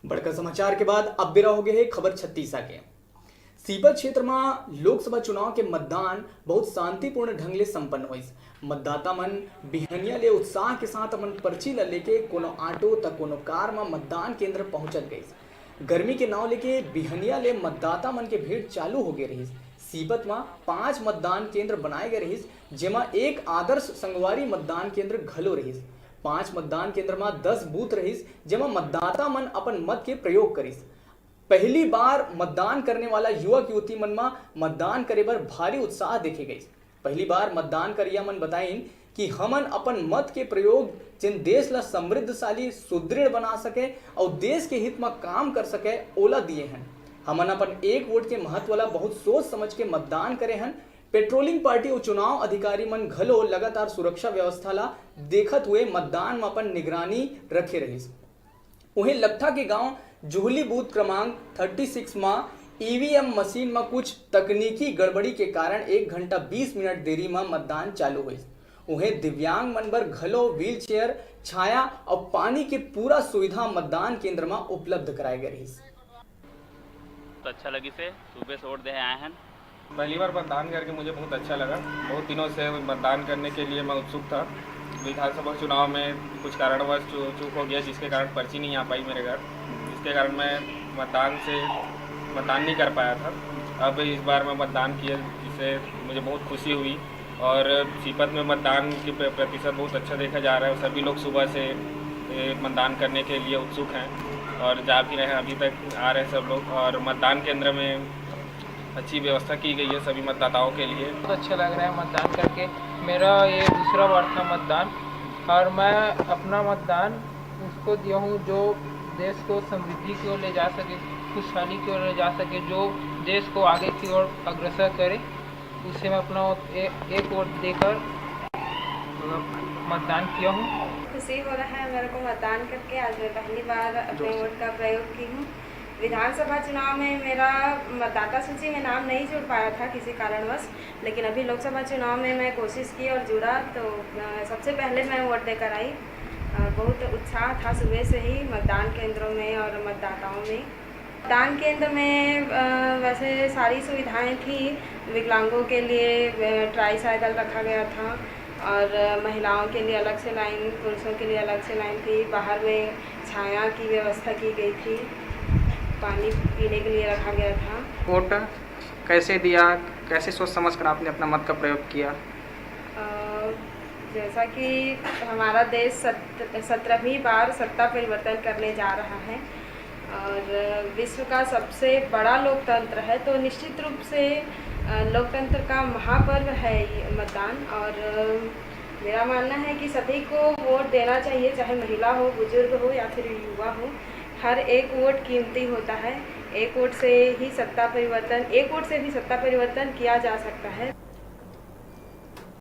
बड़का समाचार के बाद अब बेरा हो गए है खबर छत्तीसा के। सीपत क्षेत्र में लोकसभा चुनाव के मतदान बहुत शांतिपूर्ण ढंग ले संपन्न हुई। मतदाता मन बिहनिया ले उत्साह के साथ अपन पर्ची ल लेके कोनो ऑटो त कोनो कार में मतदान केंद्र पहुंचत गई। गर्मी के नाव लेके बिहनिया ले मतदाता मन के भीड़ चालू हो गए रही। सीपत में 5 मतदान केंद्र बनाए गए रही, जेमा एक आदर्श संगवारी मतदान केंद्र घलो रही। 5 मतदान केंद्र में 10 बूथ रही, जेमा मतदाता मन अपन मत के प्रयोग करिस। पहली बार मतदान करने वाला युवक युवती मन में मतदान करे बर भारी उत्साह देखे गई। पहली बार मतदान करिया मन बताइन कि हमन अपन मत के प्रयोग जिन देश ला समृद्धशाली सुदृढ़ बना सके और देश के हित में काम कर सके ओला दिए हैं। हमन अपन एक वोट के महत्व ला बहुत सोच समझ के मतदान करे हैं। पेट्रोलिंग पार्टी और चुनाव अधिकारी मन घलो लगातार सुरक्षा व्यवस्था ला देखत हुए मतदान में अपन निगरानी रखे रहिस। वहीं लट्ठा के गांव जुहली बूथ क्रमांक 36 में ईवीएम मशीन में कुछ तकनीकी गड़बड़ी के कारण 1 घंटा 20 मिनट देरी में मतदान चालू हुई। उन्हें दिव्यांग मन बर घलो व्हील चेयर, छाया और पानी के पूरा सुविधा मतदान केंद्र में उपलब्ध कराए गए रही। तो अच्छा लगी से सुबह से वोट दे आए हैं। पहली बार मतदान करके मुझे बहुत अच्छा लगा। बहुत दिनों से मतदान करने के लिए मैं उत्सुक था। विधानसभा चुनाव में कुछ कारणवश चूक हो गया, जिसके कारण पर्ची नहीं आ पाई मेरे घर, जिसके कारण मैं मतदान नहीं कर पाया था। अब इस बार मैं मतदान किया, जिससे मुझे बहुत खुशी हुई। और सीपत में मतदान की प्रतिशत बहुत अच्छा देखा जा रहा है। सभी लोग सुबह से मतदान करने के लिए उत्सुक हैं और जा भी रहे हैं, अभी तक आ रहे हैं सब लोग। और मतदान केंद्र में अच्छी व्यवस्था की गई है सभी मतदाताओं के लिए। बहुत अच्छा लग रहा है मतदान करके। मेरा ये दूसरा बार था मतदान और मैं अपना मतदान उसको दिया हूँ जो देश को समृद्धि की ओर ले जा सके, खुशहाली की ओर ले जा सके, जो देश को आगे की ओर अग्रसर करे। उसे मैं अपना एक वोट देकर मतदान किया हूँ। खुशी हो रहा है मेरे को मतदान करके। आज मैं पहली बार अपने वोट का प्रयोग की हूँ। विधानसभा चुनाव में मेरा मतदाता सूची में नाम नहीं जुड़ पाया था किसी कारणवश, लेकिन अभी लोकसभा चुनाव में मैं कोशिश की और जुड़ा, तो सबसे पहले मैं वोट देकर आई। बहुत उत्साह था सुबह से ही मतदान केंद्रों में और मतदाताओं में। मतदान केंद्र में वैसे सारी सुविधाएं थी। विकलांगों के लिए ट्राईसाइकिल रखा गया था और महिलाओं के लिए अलग से लाइन, पुरुषों के लिए अलग से लाइन थी। बाहर में छाया की व्यवस्था की गई थी, पानी पीने के लिए रखा गया था। वोट कैसे दिया, कैसे सोच समझ कर आपने अपना मत का प्रयोग किया? जैसा कि हमारा देश 17वीं बार सत्ता परिवर्तन करने जा रहा है और विश्व का सबसे बड़ा लोकतंत्र है, तो निश्चित रूप से लोकतंत्र का महापर्व है ये मतदान। और मेरा मानना है कि सभी को वोट देना चाहिए, चाहे महिला हो, बुजुर्ग हो या फिर युवा हो। हर एक वोट कीमती होता है। एक वोट से भी सत्ता परिवर्तन किया जा सकता है।